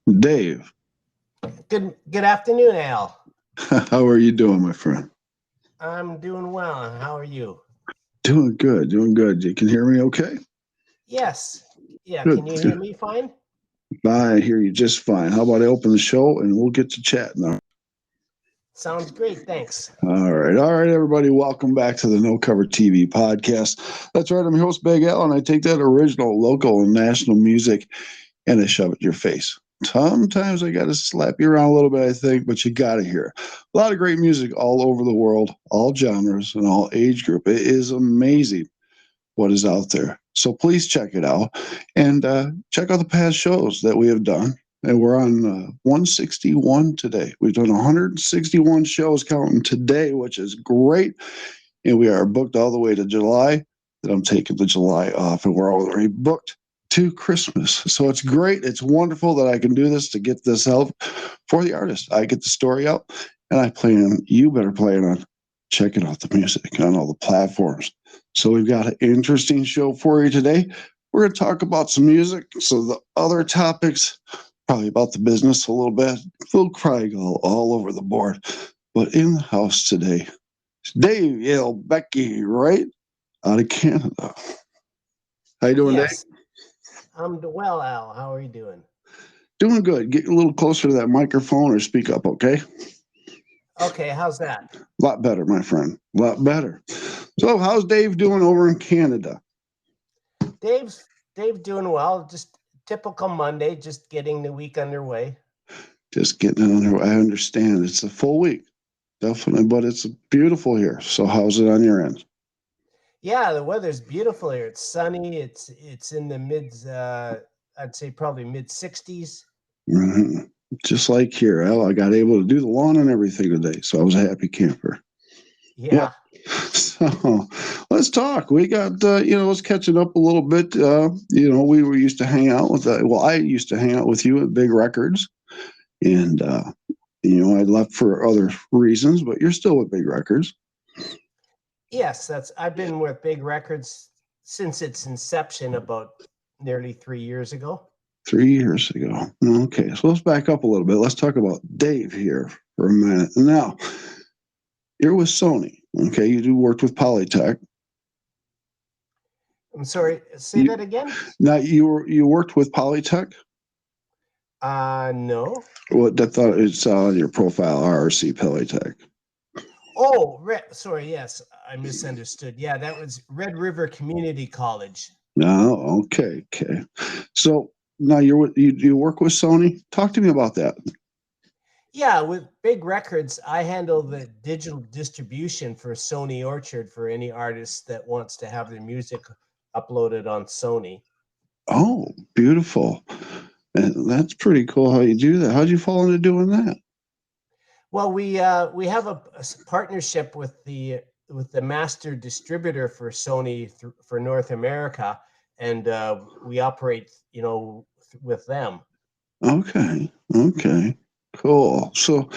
Dave, Good afternoon, Al. how are you doing, my friend? I'm doing well. How are you? Doing good, doing good. You can hear me okay? Yes. Yeah, Good. can you hear me fine? I hear you just fine. How about I open the show and we'll get to chatting now? Sounds great. Thanks. All right, everybody. Welcome back to the No Cover TV podcast. That's right. I'm your host, Big Al, and I take that original, local, and national music and I shove it in your face. Sometimes I got to slap you around a little bit, I think, but you got to hear a lot of great music all over the world, all genres and all age group. It is amazing what is out there. So please check it out and check out the past shows that we have done. And we're on 161 today. We've done 161 shows counting today, which is great. And we are booked all the way to July. That I'm taking the July off, and we're already booked to Christmas. So it's great. It's wonderful that I can do this to get this out for the artist. I get the story out, and I plan, you better plan on checking out the music on all the platforms. So we've got an interesting show for you today. We're going to talk about some music. So the other topics, probably about the business a little bit. We'll cry all over the board. But in the house today, Dave Yalbecki, right? Out of Canada. How you doing, Dave? Yes. I'm well, Al. How are you doing? Doing good. Get a little closer to that microphone or speak up, okay? Okay, how's that? A lot better, my friend. A lot better. So, how's Dave doing over in Canada? Dave doing well. Just typical Monday, just getting the week underway. Just getting it under. I understand. It's a full week, definitely, but it's beautiful here. So, how's it on your end? Yeah, the weather's beautiful here. It's sunny. It's in the I'd say probably mid 60s. hmm Just like here, I got able to do the lawn and everything today, so I was a happy camper. Yep. Yeah. So let's talk. We got, let's catching up a little bit. We were used to hang out with, I used to hang out with you at Big Records, and, I left for other reasons, but you're still with Big Records. Yes, that's I've been with Big Records since its inception about nearly 3 years ago. 3 years ago. Okay, so let's back up a little bit. Let's talk about Dave here for a minute. Now, you're with Sony. Okay, you do work with Polytech. I'm sorry, say You, that again? now you worked with Polytech. No. What I thought it's on your profile, RRC Polytech. Oh, sorry, yes, I misunderstood. Yeah, that was Red River Community College. No, okay. So now you work with Sony. Talk to me about that. Yeah, with Big Records, I handle the digital distribution for Sony Orchard for any artist that wants to have their music uploaded on Sony. Oh, beautiful. And that's pretty cool how you do that. How'd you fall into doing that? Well, we have a partnership with the master distributor for Sony for North America, and we operate, with them. Okay. Cool. So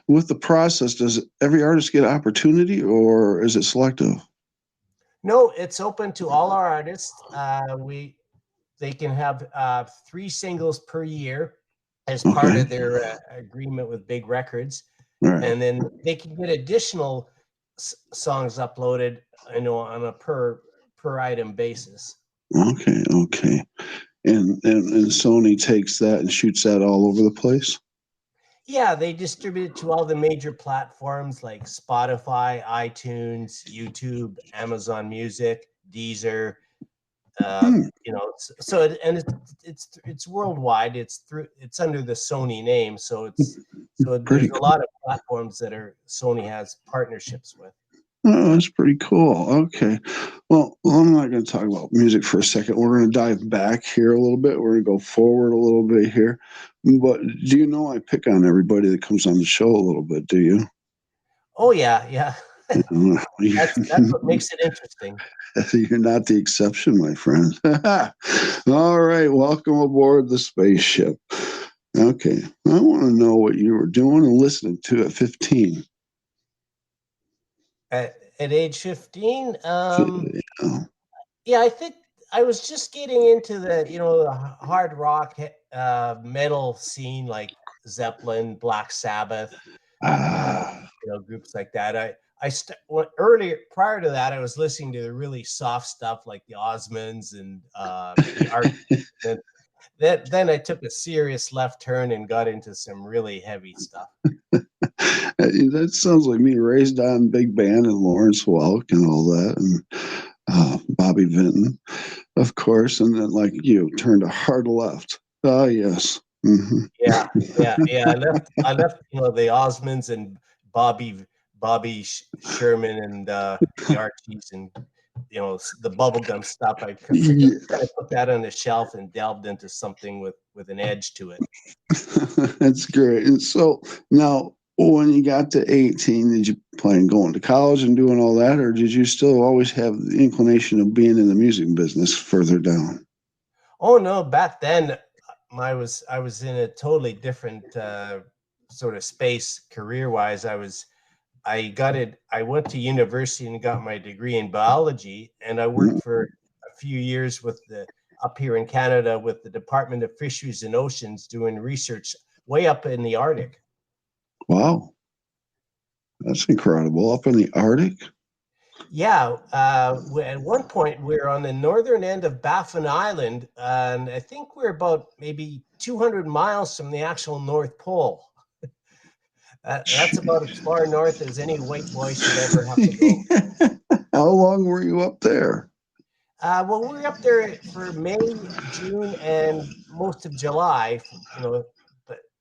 with the process, does every artist get opportunity or is it selective? No, it's open to all our artists. We They can have 3 singles per year as part Okay. of their agreement with Big Records, All right. and then they can get additional songs uploaded, on a per item basis. Okay. And Sony takes that and shoots that all over the place. Yeah, they distribute it to all the major platforms like Spotify, iTunes, YouTube, Amazon Music, Deezer. Hmm, And it's worldwide. It's under the Sony name, so pretty there's a cool. lot of platforms that are Sony has partnerships with. Oh, that's pretty cool. Okay. Well, I'm not going to talk about music for a second. We're going to dive back here a little bit. We're going to go forward a little bit here. But do you know I pick on everybody that comes on the show a little bit? Do you? Oh yeah. That's what makes it interesting. You're not the exception, my friend. All right. Welcome aboard the spaceship. Okay. I want to know what you were doing and listening to at 15. At age 15, Yeah. yeah, I think was just getting into the hard rock metal scene, like Zeppelin, Black Sabbath, Ah, groups like that. Earlier, prior to that, I was listening to the really soft stuff like the Osmonds and the Art. Then I took a serious left turn and got into some really heavy stuff. that sounds like me, raised on big band and Lawrence Welk and all that, and Bobby Vinton, of course, and then like you turned a hard left. Ah, yes. Mm-hmm. Yeah. I left the Osmonds and Bobby Sherman and the Archies and the bubblegum stuff. I Yeah. kind of put that on the shelf and delved into something with an edge to it. That's great. And so now, when you got to 18, did you plan going to college and doing all that, or did you still always have the inclination of being in the music business further down? Oh no, back then I was in a totally different sort of space career wise. I went to university and got my degree in biology, and I worked for a few years up here in Canada with the Department of Fisheries and Oceans doing research way up in the Arctic. Wow, that's incredible. Up in the Arctic? Yeah, at one point we were on the northern end of Baffin Island, and I think we're about maybe 200 miles from the actual North Pole. That's about as far north as any white boy should ever have to go. How long were you up there? Well, we were up there for May, June, and most of July. But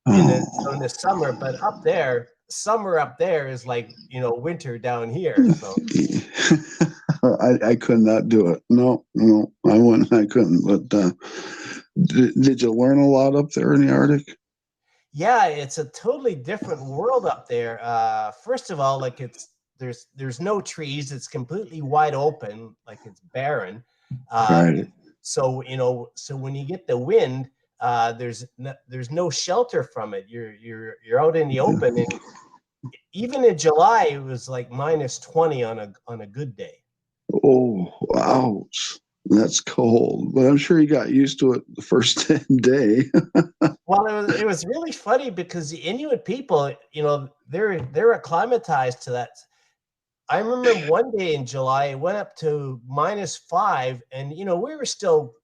in the summer. But up there, summer up there is like winter down here. So I could not do it. No, I wouldn't. I couldn't. But did you learn a lot up there in the Arctic? yeah, it's a totally different world up there. First of all, like there's no trees. It's completely wide open, like it's barren. Right. So when you get the wind, there's no shelter from it. You're out in the open, and even in July it was like minus 20 on a good day. Oh, ouch. That's cold. But I'm sure you got used to it the first day. Well, it was really funny because the Inuit people, they're acclimatized to that. I remember one day in July, it went up to -5, and we were still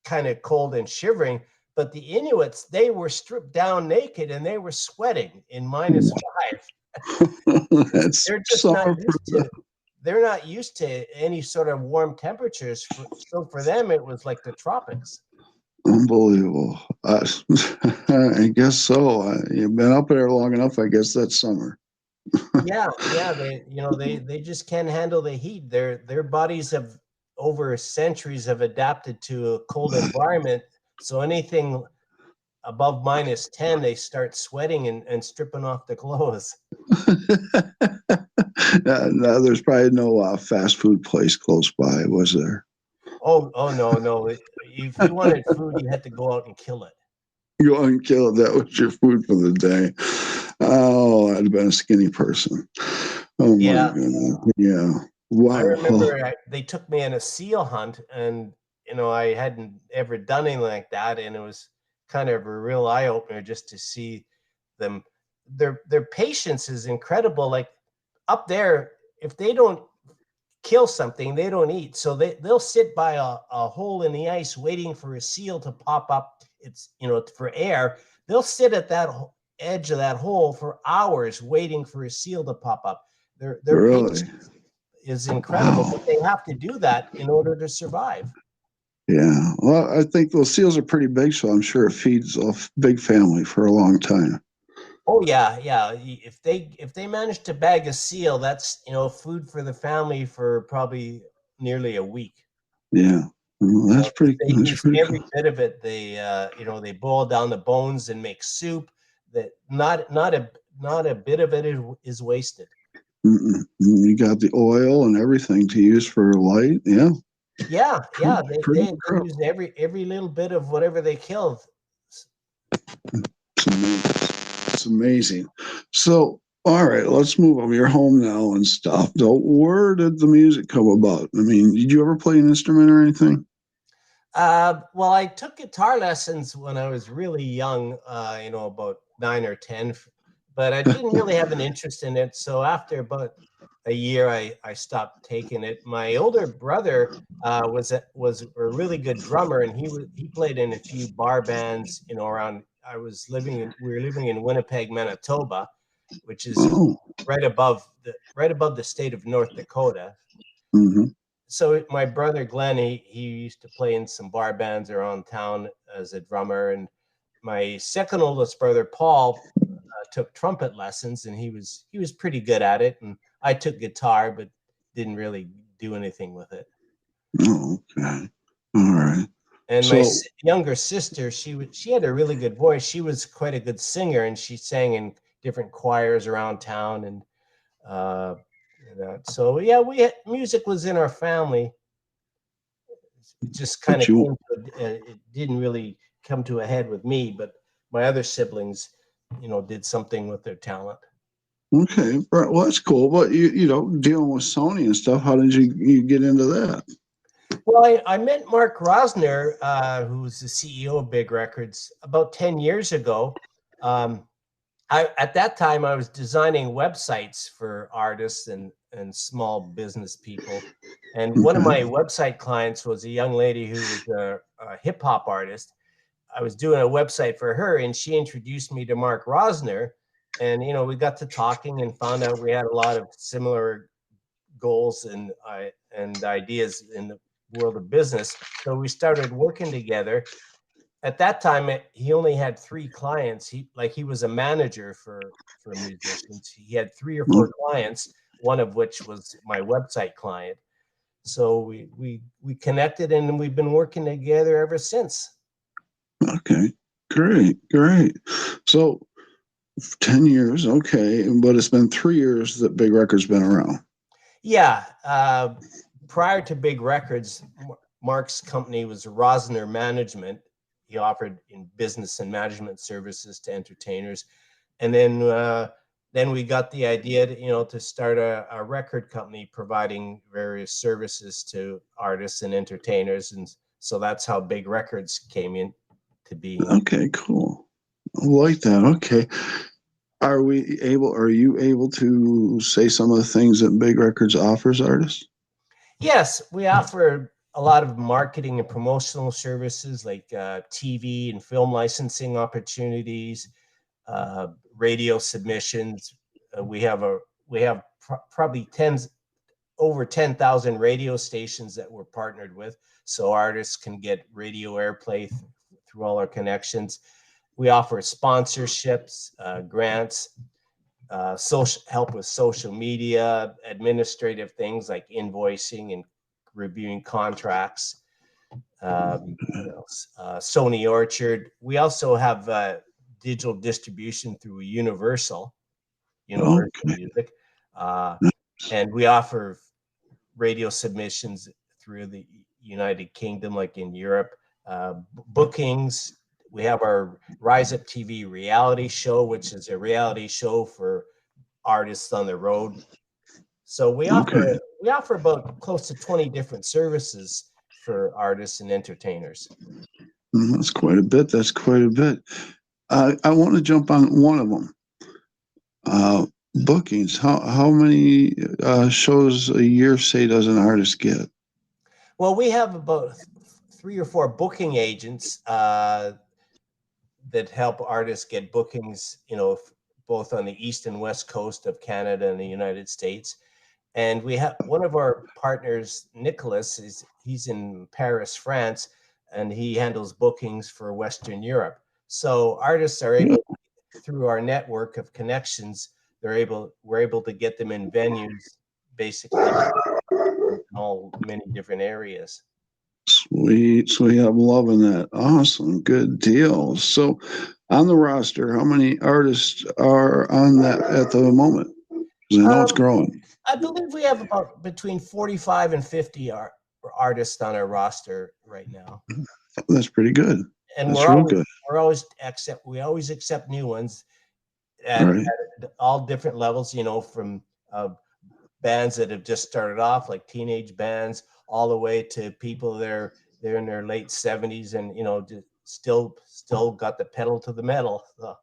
kind of cold and shivering, but the Inuits, they were stripped down naked and they were sweating in -5. That's They're just not used to they're not used to any sort of warm temperatures. So for them, it was like the tropics. unbelievable. I guess so. You've been up there long enough. I guess that's summer. Yeah, they just can't handle the heat. Their bodies have over centuries have adapted to a cold environment. So anything above -10, they start sweating and stripping off the clothes. No, there's probably no fast food place close by, was there? Oh no. If you wanted food, you had to go out and kill it. Go and kill it. That was your food for the day. Oh, I'd have been a skinny person. Oh my Yeah, goodness. Yeah. I Wow. remember they took me on a seal hunt, and I hadn't ever done anything like that, and it was kind of a real eye opener just to see them. Their patience is incredible. Like up there, if they don't kill something, they don't eat. So they'll sit by a hole in the ice waiting for a seal to pop up. It's for air. They'll sit at that edge of that hole for hours waiting for a seal to pop up. Their Really? patience is incredible, Wow. but they have to do that in order to survive. Yeah. Well, I think those seals are pretty big, so I'm sure it feeds a big family for a long time. Oh yeah. If they manage to bag a seal, that's food for the family for probably nearly a week. Yeah. Well, They that's use pretty every cool. bit of it. They boil down the bones and make soup. That not a bit of it is wasted. You got the oil and everything to use for light. Yeah. Yeah. Pretty They incredible. use every little bit of whatever they killed. It's amazing. It's amazing. So, all right, let's move on. You're home now and stuff. So, where did the music come about? I mean, did you ever play an instrument or anything? Well, I took guitar lessons when I was really young, about 9 or 10, but I didn't really have an interest in it. So after about a year, I stopped taking it. My older brother was a really good drummer, and he played in a few bar bands, around. We were living in Winnipeg, Manitoba, which is Oh. right above the state of North Dakota. Hmm. So my brother Glenn, he used to play in some bar bands around town as a drummer, and my second oldest brother Paul took trumpet lessons, and he was pretty good at it. And I took guitar, but didn't really do anything with it. Oh, okay. All right. And my So, younger sister, she had a really good voice. She was quite a good singer, and she sang in different choirs around town. And uh, so yeah, music was in our family. It just kind but of you, came it didn't really come to a head with me, but my other siblings, did something with their talent. okay, right, well, that's cool. But dealing with Sony and stuff, how did you get into that? Well, I met Mark Rosner, who's the CEO of Big Records, about 10 years ago. Um, at that time, I was designing websites for artists and small business people. And one of Okay. my website clients was a young lady who was a hip hop artist. I was doing a website for her, and she introduced me to Mark Rosner, and we got to talking and found out we had a lot of similar goals and ideas in the world of business. So we started working together. At that time, he only had 3 clients. He was a manager for musicians. He had 3 or 4 Well, clients, one of which was my website client. So we connected, and we've been working together ever since. okay. Great, great. So 10 years, okay, but it's been 3 years that Big Record's been around. Yeah. Prior to Big Records, Mark's company was Rosner Management. He offered in business and management services to entertainers, and then we got the idea to start a record company providing various services to artists and entertainers, and so that's how Big Records came in to being. Okay, cool. I like that. Okay. Are you able to say some of the things that Big Records offers artists? Yes, we offer a lot of marketing and promotional services like TV and film licensing opportunities, radio submissions. We have probably over 10,000 radio stations that we're partnered with, so artists can get radio airplay through all our connections. We offer sponsorships, grants, social help with social media, administrative things like invoicing and reviewing contracts. What else? Sony Orchard. We also have digital distribution through Universal Okay. Music, uh, and we offer radio submissions through the United Kingdom, like in Europe. Bookings. We have our Rise Up TV reality show, which is a reality show for artists on the road. So we offer Okay. we offer about close to 20 different services for artists and entertainers. That's quite a bit. That's quite a bit. I want to jump on one of them. Uh, Bookings. How many shows a year, say, does an artist get? Well, we have about 3 or 4 booking agents that help artists get bookings, both on the east and west coast of Canada and the United States. And we have one of our partners, Nicholas, he's in Paris, France, and he handles bookings for Western Europe. So artists are Yeah. able, through our network of connections, we're able to get them in venues basically in all many different areas. Sweet, sweet. I'm loving that. Awesome. Good deal. So, on the roster, how many artists are on that at the moment? Because I know it's Um, growing. I believe we have about between 45 and 50 artists on our roster right now. That's pretty good. And That's real good. we always accept new ones All at, right. at all different levels, from bands that have just started off, like teenage bands, all the way to people that are they're in their late 70s, and still got the pedal to the metal. So.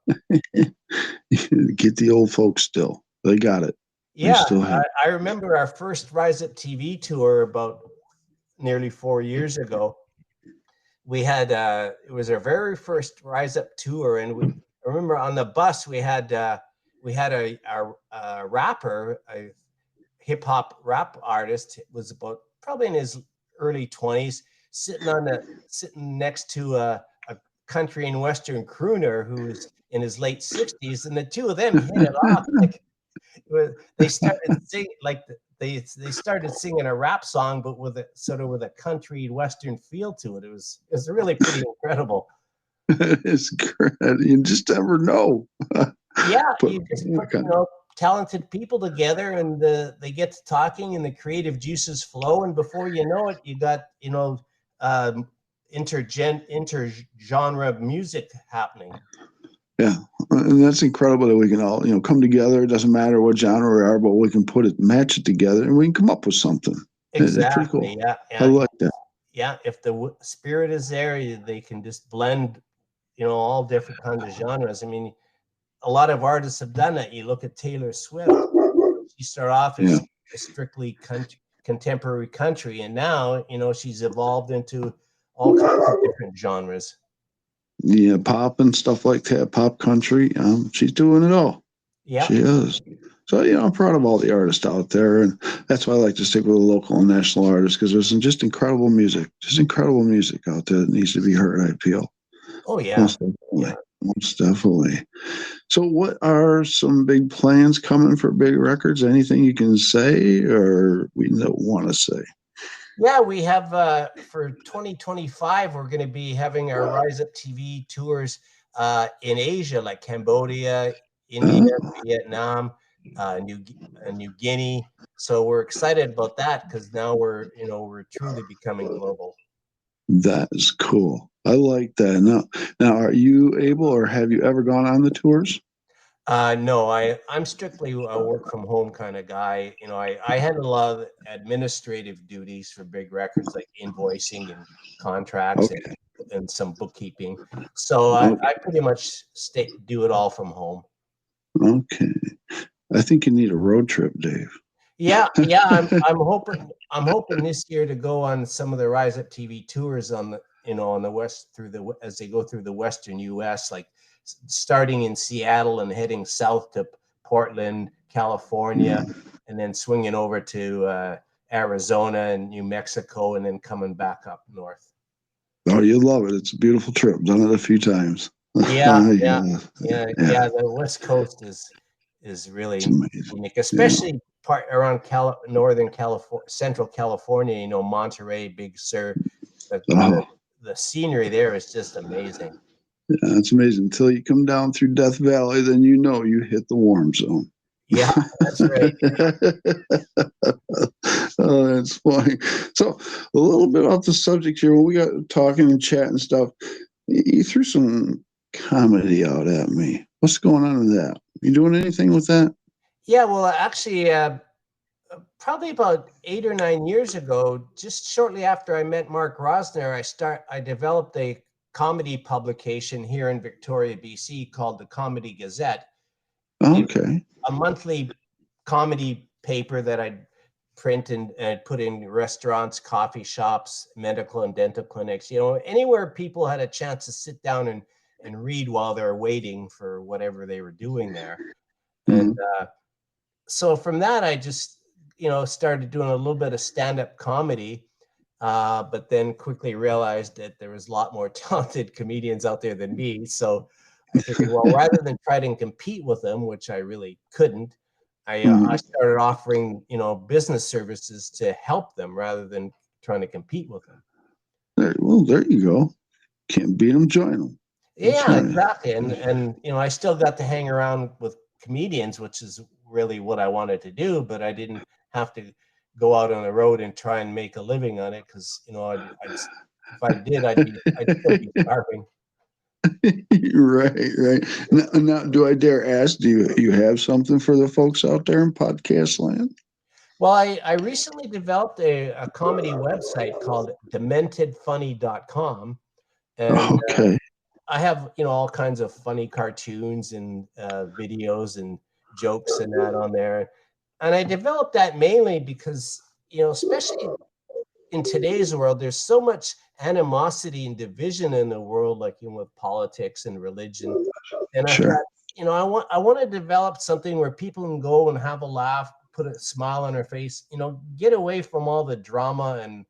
Get the old folks still. They got it. They Yeah, still have. I remember our first Rise Up TV tour about nearly 4 years ago. We had it was our very first Rise Up tour, and I remember on the bus we had a rapper, a hip hop rap artist, was about probably in his early 20s, sitting next to a country and western crooner who was in his late 60s, and the two of them hit it off. Like they started sing like they started singing a rap song, but with a country western feel to it. It was really pretty incredible. It's great. You just never know. Yeah, you just put talented people together, and they get to talking, and the creative juices flow, and before you know it, you got intergenre music happening. Yeah, and that's incredible that we can all come together. It doesn't matter what genre we are, but we can match it together, and we can come up with something. Exactly. It's pretty cool. Yeah, I like that. Yeah, if the spirit is there, they can just blend, all different kinds of genres. I mean, a lot of artists have done that. You look at Taylor Swift. She started off as strictly contemporary country, and now she's evolved into all kinds of different genres. Yeah, pop and stuff like that, pop country. She's doing it all. Yeah, she is. So I'm proud of all the artists out there, and that's why I like to stick with the local and national artists, because there's some just incredible music out there that needs to be heard. I feel. Oh yeah. Most definitely. So, what are some big plans coming for big records? Anything you can say, or we don't want to say? Yeah, we have for 2025, we're going to be having our Rise Up TV tours in Asia, like Cambodia, India, Vietnam, New Guinea. So we're excited about that, because now we're truly becoming global. That is cool. I like that. Now, are you able, or have you ever gone on the tours? No, I'm strictly a work from home kind of guy. I handle a lot of administrative duties for big records, like invoicing and contracts, and some bookkeeping. So I pretty much do it all from home. Okay. I think you need a road trip, Dave. Yeah. I'm hoping this year to go on some of the Rise Up TV tours on the west as they go through the Western US, like starting in Seattle and heading south to Portland, California, and then swinging over to Arizona and New Mexico, and then coming back up north. Oh, you love it. It's a beautiful trip. Done it a few times. Yeah. The West Coast is really unique, especially part around Northern California, Central California, Monterey, Big Sur. The scenery there is just amazing. Yeah, it's amazing. Until you come down through Death Valley, then you hit the warm zone. Yeah, that's right. Oh, that's funny. So, a little bit off the subject here. When we got talking and chatting and stuff, you threw some comedy out at me. What's going on with that? You doing anything with that? Yeah, well, actually, probably about 8 or 9 years ago, just shortly after I met Mark Rosner, I developed a comedy publication here in Victoria, BC, called the Comedy Gazette. Okay. A monthly comedy paper that I'd print and put in restaurants, coffee shops, medical and dental clinics, anywhere people had a chance to sit down and read while they're waiting for whatever they were doing there. And so from that, I just, started doing a little bit of stand-up comedy, but then quickly realized that there was a lot more talented comedians out there than me. So I figured, well, rather than try to compete with them, which I really couldn't, I started offering, business services to help them rather than trying to compete with them. There you go. Can't beat them, join them. Yeah, exactly. And I still got to hang around with comedians, which is really what I wanted to do, but I didn't have to go out on the road and try and make a living on it, because if I did, I'd still be starving. Right. Now, do I dare ask, do you have something for the folks out there in podcast land? Well, I recently developed a comedy website called dementedfunny.com, and Okay, I have, all kinds of funny cartoons and videos and jokes and that on there. And I developed that mainly because, especially in today's world, there's so much animosity and division in the world, like, with politics and religion. And I sure. thought, I want to develop something where people can go and have a laugh, put a smile on their face, get away from all the drama and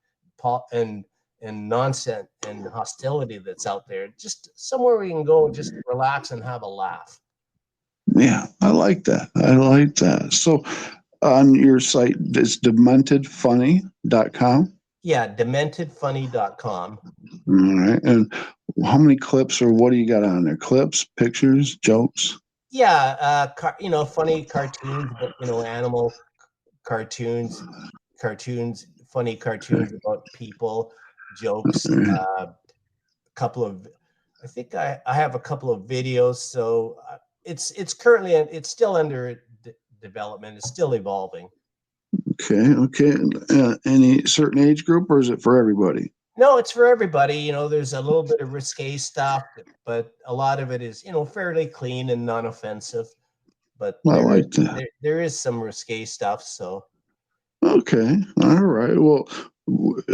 nonsense and hostility that's out there. Just somewhere we can go and just relax and have a laugh. Yeah, I like that. I like that. So on your site, it's dementedfunny.com. Yeah, dementedfunny.com. All right. And how many clips or what do you got on there? Clips, pictures, jokes? Yeah, funny cartoons, but animal cartoons, funny Okay. cartoons about people, jokes, couple of I think I have a couple of videos. So it's currently it's still under development. It's still evolving. Okay. Okay. Any certain age group or is it for everybody? No, it's for everybody. There's a little bit of risque stuff, but a lot of it is, fairly clean and non-offensive. But I like that. there is some risque stuff. So Okay. All right. Well,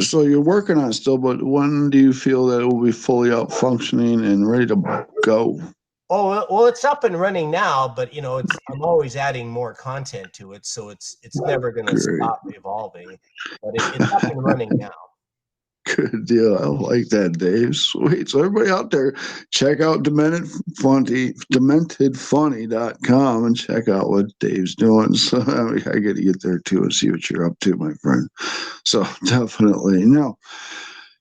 so you're working on it still, but when do you feel that it will be fully out functioning and ready to go? oh well, it's up and running now, but I'm always adding more content to it, so it's never going to Great. stop evolving. But it's up and running now. Good deal. I like that, Dave. Sweet. So everybody out there, check out dementedfunny.com and check out what Dave's doing. So I got to get there too and see what you're up to, my friend. So definitely. Now,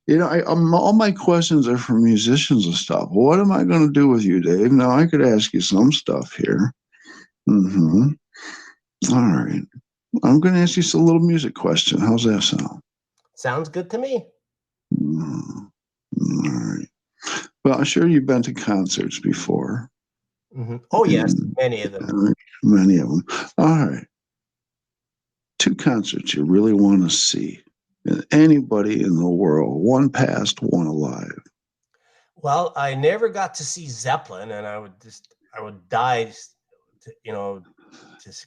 all my questions are for musicians and stuff. What am I going to do with you, Dave? Now I could ask you some stuff here. Mm-hmm. All right. I'm going to ask you a little music question. How's that sound? Sounds good to me. Mm, all right. Well, I'm sure you've been to concerts before, Oh yes, and many of them. many of them. All right. Two concerts you really want to see. Anybody in the world, one past, one alive. Well, I never got to see Zeppelin, and I would die to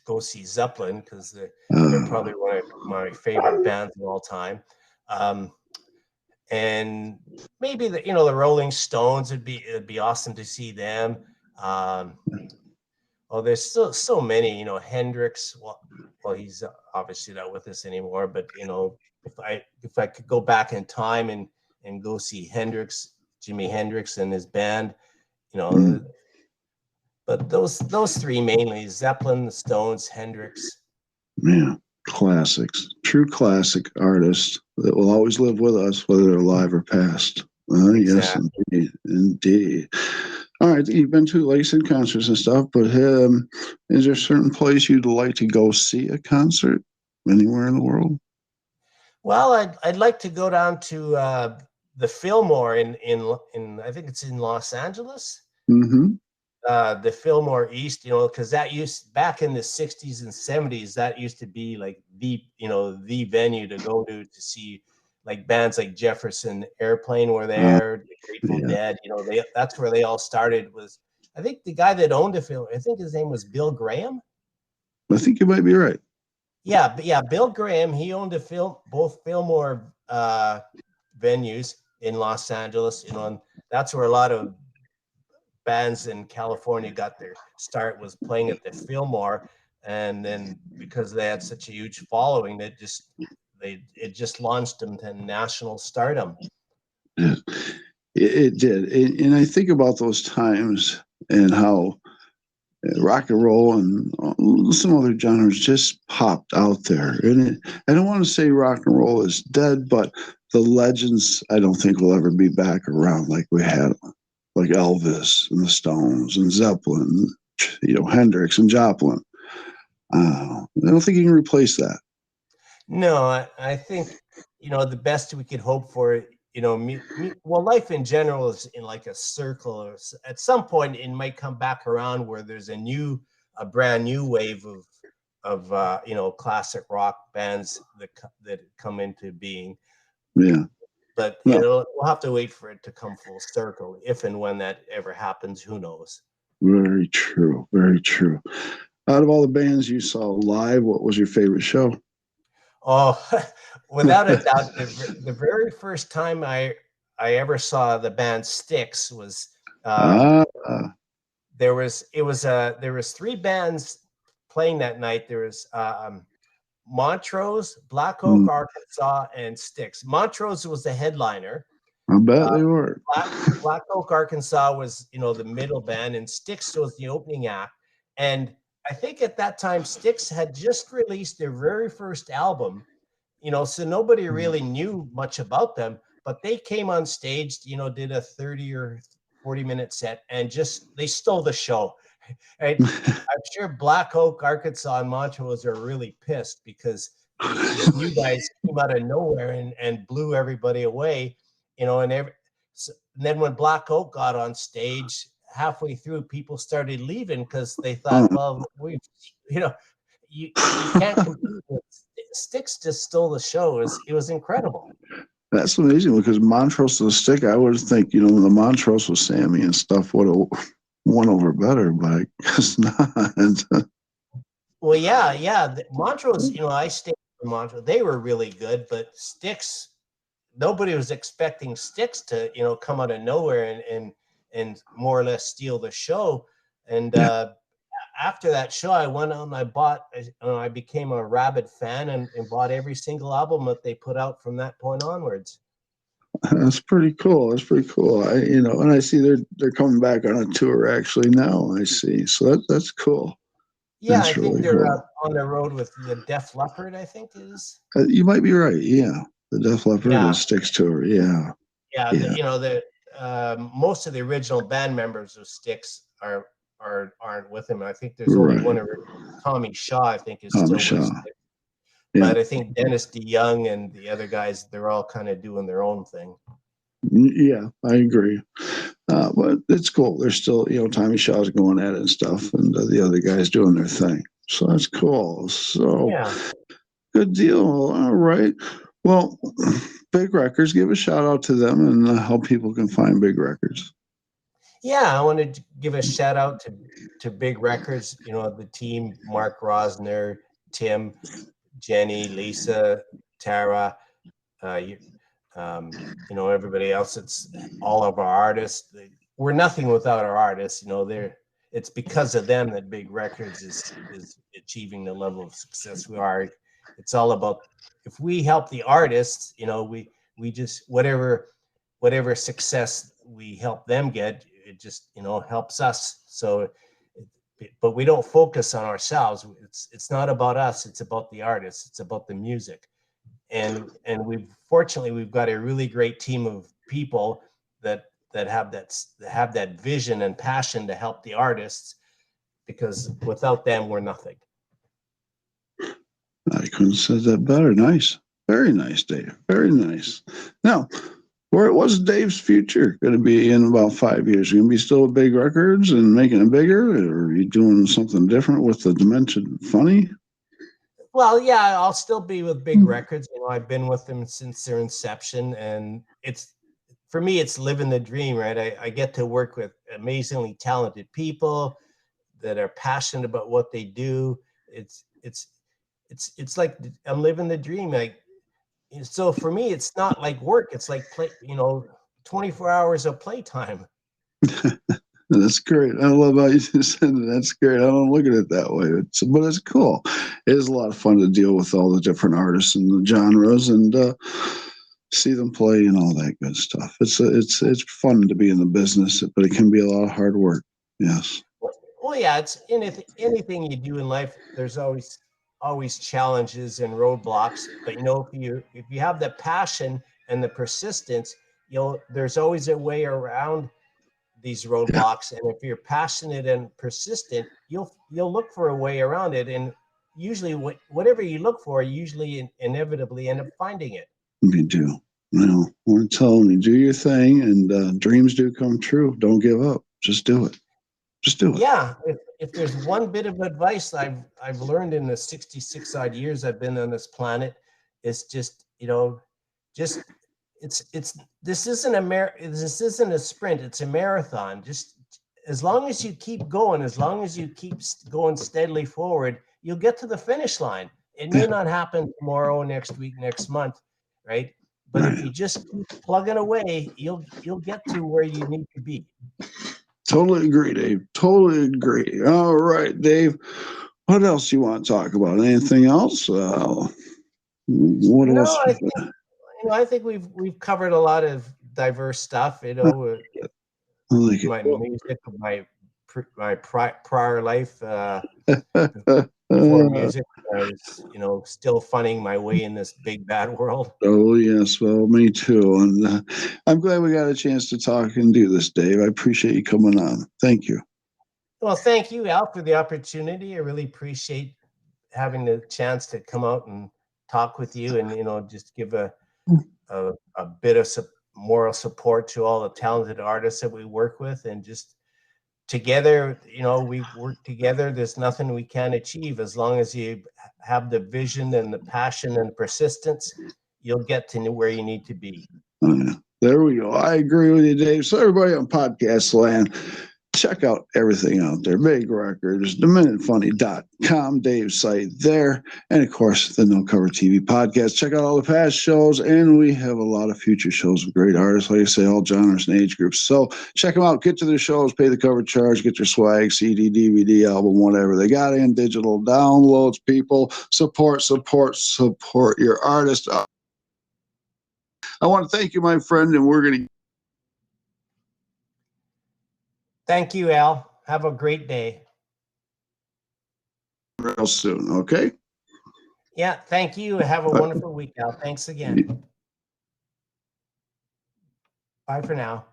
go see Zeppelin because they're Uh, probably one of my favorite bands of all time. Um, and maybe the Rolling Stones, it'd be awesome to see them. Um, oh, there's so many. Hendrix. Well, he's obviously not with us anymore. But if I could go back in time and go see Jimi Hendrix and his band, you know. mm, But those three mainly: Zeppelin, the Stones, Hendrix. yeah, classics. True classic artists that will always live with us, whether they're alive or past. Yes, Exactly. indeed. Indeed. All right, you've been to, like I said, concerts and stuff, but is there a certain place you'd like to go see a concert anywhere in the world? Well, I'd like to go down to the Fillmore in I think it's in Los Angeles. Mm-hmm. The Fillmore East, because that used back in the 60s and 70s, that used to be like the venue to go to see like bands like Jefferson Airplane were Uh, there, the Grateful yeah, Dead, that's where they all started. Was I think the guy that owned the film, I think his name was Bill Graham. I think you might be right. Yeah, but yeah, Bill Graham, he owned both Fillmore venues in Los Angeles, and that's where a lot of bands in California got their start, was playing at the Fillmore. And then because they had such a huge following, it just launched them to national stardom. It, it did. And I think about those times and how rock and roll and some other genres just popped out there. And I don't want to say rock and roll is dead, but the legends I don't think will ever be back around like we had them, like Elvis and the Stones and Zeppelin, Hendrix and Joplin. I don't think you can replace that. No, I think the best we could hope for. Well, life in general is in like a circle. Or at some point, it might come back around where there's a brand new wave classic rock bands that come into being. Yeah. But No, we'll have to wait for it to come full circle. If and when that ever happens, who knows? very true. Very true. Out of all the bands you saw live, what was your favorite show? Oh, without a doubt, the very first time I ever saw the band Styx was Ah, there was three bands playing that night. There was Montrose, Black Oak, mm, Arkansas, and Styx. Montrose was the headliner. I bet Uh, they were. Black Oak, Arkansas was the middle band, and Styx was the opening act. And I think at that time, Styx had just released their very first album, so nobody really knew much about them. But they came on stage, did a 30 or 40-minute set, and just they stole the show. And I'm sure Black Oak, Arkansas, and Montrose are really pissed because these new guys came out of nowhere and blew everybody away, and then when Black Oak got on stage, halfway through, people started leaving because they thought, Oh, well, you can't compete with Styx. Just stole the show. It was incredible. that's amazing because Montrose to the Stick, I would think, when the Montrose was Sammy and stuff would have won over better, but I guess not. Well, yeah. Montrose, I stayed in Montrose. They were really good, but Styx, nobody was expecting Styx to, come out of nowhere and more or less steal the show. And Yeah, after that show, I went out and I became a rabid fan and bought every single album that they put out from that point onwards. that's pretty cool. That's pretty cool. And I see they're coming back on a tour actually now. I see, so that's cool. Yeah, I That's think really they're cool. on the road with the Def Leppard, I think is. You might be right. Yeah, the Def Leppard Yeah, is Styx tour. Yeah, yeah. yeah, The most of the original band members of Styx aren't with him. I think there's only right. one original. Tommy Shaw, I think, is Tommy still with Shaw. Styx. Yeah, But I think Dennis DeYoung and the other guys, they're all kind of doing their own thing. yeah, I agree. But it's cool. They're still, Tommy Shaw's going at it and stuff, and the other guys doing their thing. So that's cool. So Yeah. good deal. All right. Well, Big Records, give a shout out to them and how people can find Big Records. Yeah, I wanted to give a shout out to Big Records, the team, Mark Rosner, Tim, Jenny, Lisa, Tara, uh, everybody else. It's all of our artists. We're nothing without our artists. It's because of them that Big Records is achieving the level of success we are. It's all about if we help the artists, we just whatever success we help them get, it just helps us. So, but we don't focus on ourselves. It's not about us. It's about the artists. It's about the music. And we've got a really great team of people that have that vision and passion to help the artists, because without them we're nothing. I couldn't have said that better. Nice. Very nice, Dave. Very nice. Now, what's Dave's future going to be in about 5 years? Are you going to be still at Big Records and making it bigger? Or are you doing something different with the Demented Funny? Well, yeah, I'll still be with Big Records. I've been with them since their inception, and for me, it's living the dream, right? I get to work with amazingly talented people that are passionate about what they do. It's like I'm living the dream. Like, so for me, it's not like work. It's like 24 hours of playtime. That's great. I love how you just said that. That's great. I don't look at it that way, but it's cool. It is a lot of fun to deal with all the different artists and the genres and see them play and all that good stuff. It's fun to be in the business, but it can be a lot of hard work. Yes. Well, yeah, it's anything you do in life. There's always challenges and roadblocks. But if you have the passion and the persistence, there's always a way around these Yeah. roadblocks. And if you're passionate and persistent, you'll look for a way around it. And usually, whatever you look for, you usually inevitably end up finding it. You do. I'm telling you, do your thing, and dreams do come true. Don't give up. Just do it. Just do it. Yeah, if there's one bit of advice I've learned in the 66 odd years I've been on this planet, it's just, just it's this isn't this isn't a sprint, it's a marathon. Just as long as you keep going, as long as you keep going steadily forward, you'll get to the finish line. It may not happen tomorrow, next week, next month, right? But if you just keep plugging away, you'll get to where you need to be. Totally agree, Dave. Totally agree. All right, Dave. What else you want to talk about? Anything else? What No, else? I think we've covered a lot of diverse stuff. I like My it. music, my prior life before music, I was still funning my way in this big bad world. Oh yes, well, me too. And I'm glad we got a chance to talk and do this, Dave. I appreciate you coming on. Thank you. Well, thank you, Al, for the opportunity. I really appreciate having the chance to come out and talk with you, and just give a bit of moral support to all the talented artists that we work with, and just together, we work together. There's nothing we can't achieve as long as you have the vision and the passion and persistence. You'll get to where you need to be. There we go. I agree with you, Dave. So everybody on podcast land, check out everything out there. Big Records, dementedfunny.com, Dave's site there. And of course, the No Cover TV podcast. Check out all the past shows, and we have a lot of future shows with great artists, like I say, all genres and age groups. So check them out, get to their shows, pay the cover charge, get your swag, CD, DVD, album, whatever they got in, digital downloads, people. Support your artist. I want to thank you, my friend, and we're going to. Thank you, Al. Have a great day. Real soon, okay? Yeah, thank you. Have a wonderful week, Al. Thanks again. Bye for now.